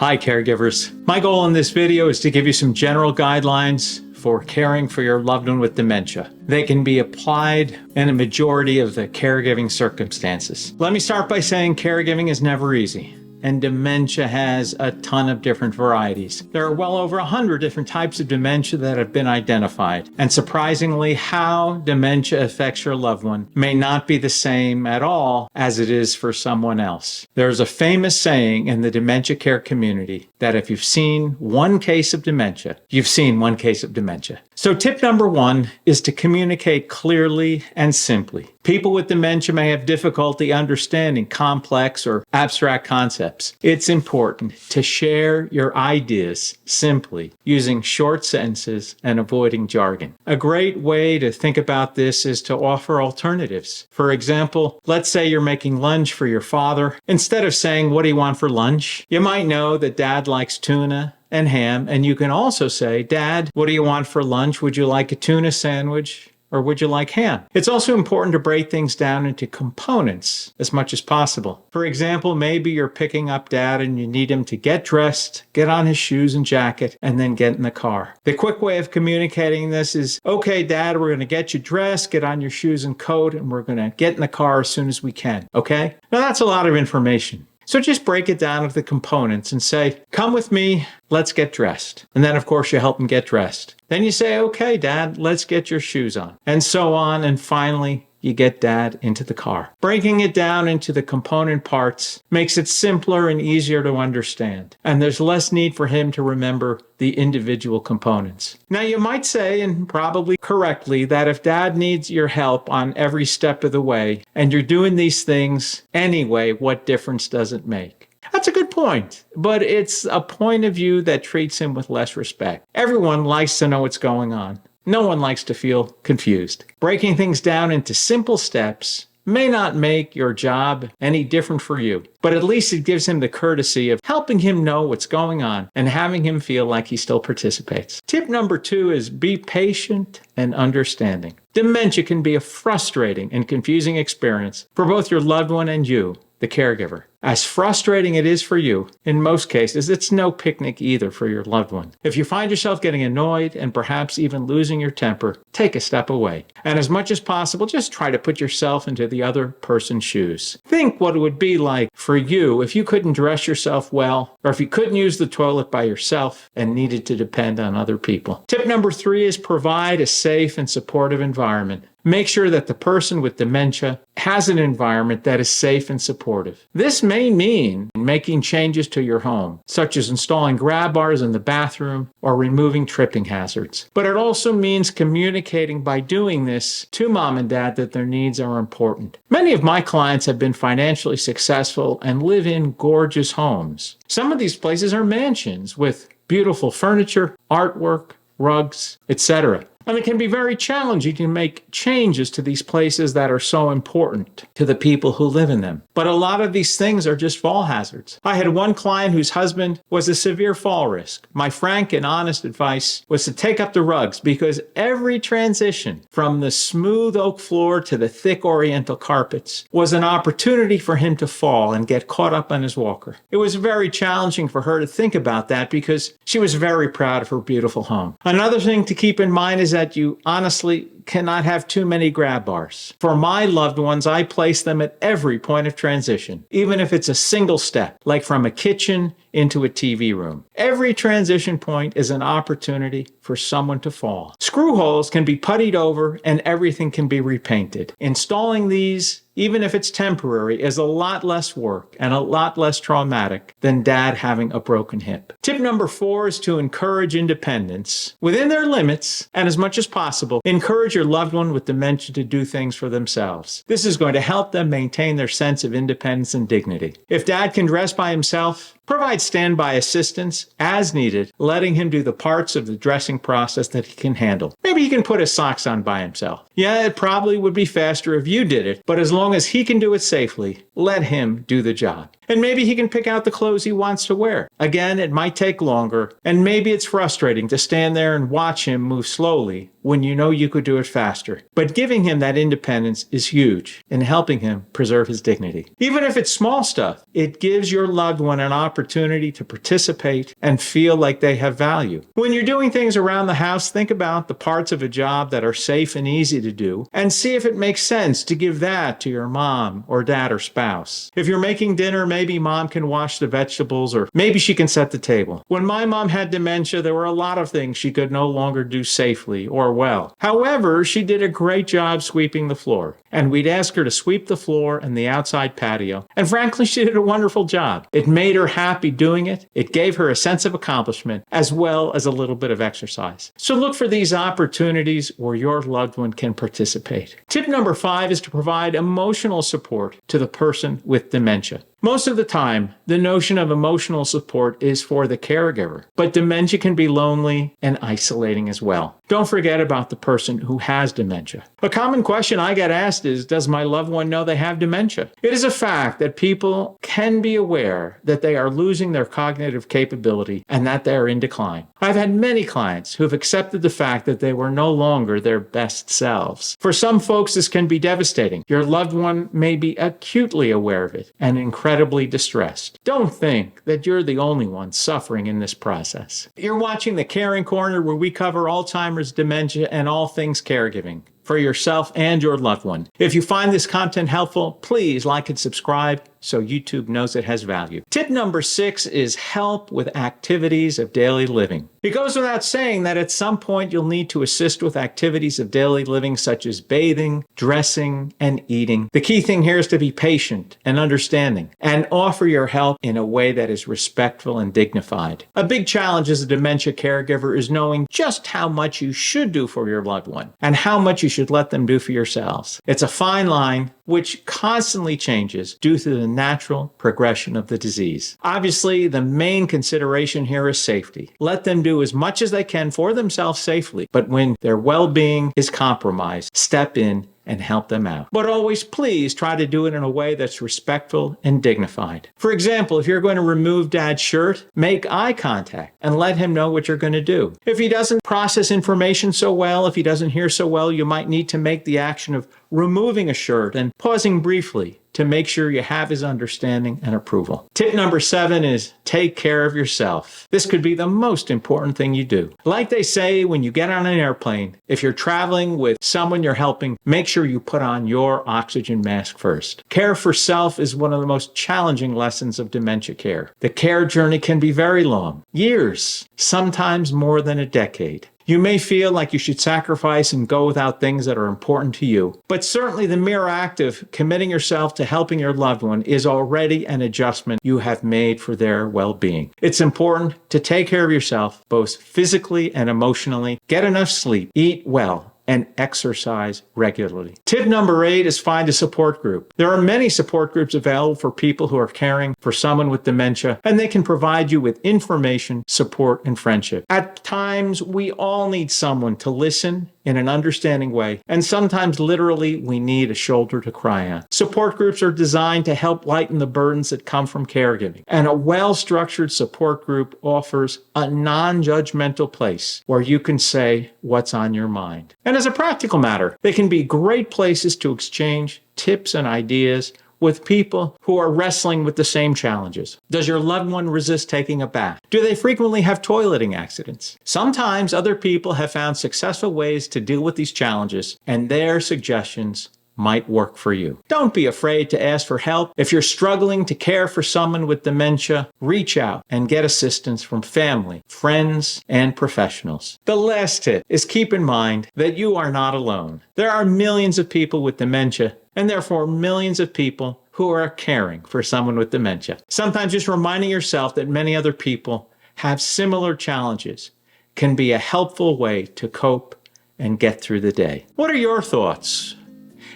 Hi caregivers. My goal in this video is to give you some general guidelines for caring for your loved one with dementia. They can be applied in a majority of the caregiving circumstances. Let me start by saying caregiving is never easy, and dementia has a ton of different varieties. There are well over 100 different types of dementia that have been identified. And surprisingly, how dementia affects your loved one may not be the same at all as it is for someone else. There's a famous saying in the dementia care community that if you've seen one case of dementia, you've seen one case of dementia. So tip number one is to communicate clearly and simply. People with dementia may have difficulty understanding complex or abstract concepts. It's important to share your ideas simply, using short sentences and avoiding jargon. A great way to think about this is to offer alternatives. For example, let's say you're making lunch for your father. Instead of saying, "What do you want for lunch?" you might know that Dad likes tuna and ham, and you can also say, "Dad, what do you want for lunch? Would you like a tuna sandwich? Or would you like ham?" It's also important to break things down into components as much as possible. For example, maybe you're picking up Dad and you need him to get dressed, get on his shoes and jacket, and then get in the car. The quick way of communicating this is, "Okay, Dad, we're going to get you dressed, get on your shoes and coat, and we're going to get in the car as soon as we can." Okay? Now that's a lot of information. So just break it down into the components and say, "Come with me, let's get dressed." And then, of course, you help him get dressed. Then you say, "Okay, Dad, let's get your shoes on." And so on. And finally, you get Dad into the car. Breaking it down into the component parts makes it simpler and easier to understand. And there's less need for him to remember the individual components. Now, you might say, and probably correctly, that if Dad needs your help on every step of the way, and you're doing these things anyway, what difference does it make? That's a good point, but it's a point of view that treats him with less respect. Everyone likes to know what's going on. No one likes to feel confused. Breaking things down into simple steps may not make your job any different for you, but at least it gives him the courtesy of helping him know what's going on and having him feel like he still participates. Tip number two is be patient and understanding. Dementia can be a frustrating and confusing experience for both your loved one and you, the caregiver. As frustrating it is for you, in most cases, it's no picnic either for your loved one. If you find yourself getting annoyed and perhaps even losing your temper, take a step away. And as much as possible, just try to put yourself into the other person's shoes. Think what it would be like for you if you couldn't dress yourself well, or if you couldn't use the toilet by yourself and needed to depend on other people. Tip number three is provide a safe and supportive environment. Make sure that the person with dementia has an environment that is safe and supportive. This may mean making changes to your home, such as installing grab bars in the bathroom or removing tripping hazards. But it also means communicating by doing this to Mom and Dad that their needs are important. Many of my clients have been financially successful and live in gorgeous homes. Some of these places are mansions with beautiful furniture, artwork, rugs, etc. And it can be very challenging to make changes to these places that are so important to the people who live in them. But a lot of these things are just fall hazards. I had one client whose husband was a severe fall risk. My frank and honest advice was to take up the rugs because every transition from the smooth oak floor to the thick oriental carpets was an opportunity for him to fall and get caught up on his walker. It was very challenging for her to think about that because she was very proud of her beautiful home. Another thing to keep in mind is that you honestly cannot have too many grab bars. For my loved ones, I place them at every point of transition, even if it's a single step, like from a kitchen into a TV room. Every transition point is an opportunity for someone to fall. Screw holes can be puttied over and everything can be repainted. Installing these, even if it's temporary, is a lot less work and a lot less traumatic than Dad having a broken hip. Tip number four is to encourage independence within their limits, and as much as possible, encourage your loved one with dementia to do things for themselves. This is going to help them maintain their sense of independence and dignity. If Dad can dress by himself, provide standby assistance as needed, letting him do the parts of the dressing process that he can handle. Maybe he can put his socks on by himself. Yeah, it probably would be faster if you did it, but as long as he can do it safely, let him do the job. And maybe he can pick out the clothes he wants to wear. Again, it might take longer, and maybe it's frustrating to stand there and watch him move slowly when you know you could do it faster. But giving him that independence is huge in helping him preserve his dignity. Even if it's small stuff, it gives your loved one an opportunity to participate and feel like they have value. When you're doing things around the house, think about the parts of a job that are safe and easy to do, and see if it makes sense to give that to your mom or dad or spouse. If you're making dinner, maybe mom can wash the vegetables, or maybe she can set the table. When my mom had dementia, there were a lot of things she could no longer do safely or well. However, she did a great job sweeping the floor, and we'd ask her to sweep the floor and the outside patio, and frankly, she did a wonderful job. It made her happy doing it. It gave her a sense of accomplishment as well as a little bit of exercise. So look for these opportunities where your loved one can participate. Tip number 5 is to provide emotional support to the person with dementia. Most of the time, the notion of emotional support is for the caregiver, but dementia can be lonely and isolating as well. Don't forget about the person who has dementia. A common question I get asked is, does my loved one know they have dementia? It is a fact that people can be aware that they are losing their cognitive capability and that they are in decline. I've had many clients who have accepted the fact that they were no longer their best selves. For some folks, this can be devastating. Your loved one may be acutely aware of it and incredibly distressed. Don't think that you're the only one suffering in this process. You're watching the Caring Corner, where we cover Alzheimer's, dementia, and all things caregiving for yourself and your loved one. If you find this content helpful, please like and subscribe so YouTube knows it has value. Tip number 6 is help with activities of daily living. It goes without saying that at some point you'll need to assist with activities of daily living such as bathing, dressing, and eating. The key thing here is to be patient and understanding and offer your help in a way that is respectful and dignified. A big challenge as a dementia caregiver is knowing just how much you should do for your loved one and how much you should let them do for yourselves. It's a fine line which constantly changes due to the natural progression of the disease. Obviously, the main consideration here is safety. Let them do as much as they can for themselves safely, but when their well-being is compromised, step in and help them out. But always please try to do it in a way that's respectful and dignified. For example, if you're going to remove dad's shirt, make eye contact and let him know what you're going to do. If he doesn't process information so well, if he doesn't hear so well, you might need to make the action of removing a shirt and pausing briefly to make sure you have his understanding and approval. Tip number 7 is take care of yourself. This could be the most important thing you do. Like they say when you get on an airplane, if you're traveling with someone you're helping, make sure you put on your oxygen mask first. Care for self is one of the most challenging lessons of dementia care. The care journey can be very long, years, sometimes more than a decade. You may feel like you should sacrifice and go without things that are important to you, but certainly the mere act of committing yourself to helping your loved one is already an adjustment you have made for their well-being. It's important to take care of yourself, both physically and emotionally, get enough sleep, eat well, and exercise regularly. Tip number 8 is find a support group. There are many support groups available for people who are caring for someone with dementia, and they can provide you with information, support, and friendship. At times, we all need someone to listen in an understanding way, and sometimes literally we need a shoulder to cry on. Support groups are designed to help lighten the burdens that come from caregiving, and a well-structured support group offers a non-judgmental place where you can say what's on your mind. And as a practical matter, they can be great places to exchange tips and ideas with people who are wrestling with the same challenges. Does your loved one resist taking a bath? Do they frequently have toileting accidents? Sometimes other people have found successful ways to deal with these challenges, and their suggestions might work for you. Don't be afraid to ask for help. If you're struggling to care for someone with dementia, reach out and get assistance from family, friends, and professionals. The last tip is keep in mind that you are not alone. There are millions of people with dementia, and therefore millions of people who are caring for someone with dementia. Sometimes just reminding yourself that many other people have similar challenges can be a helpful way to cope and get through the day. What are your thoughts?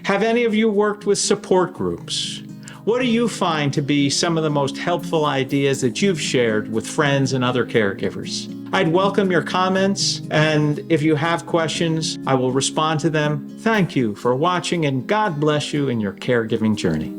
Have any of you worked with support groups? What do you find to be some of the most helpful ideas that you've shared with friends and other caregivers? I'd welcome your comments, and if you have questions, I will respond to them. Thank you for watching, and God bless you in your caregiving journey.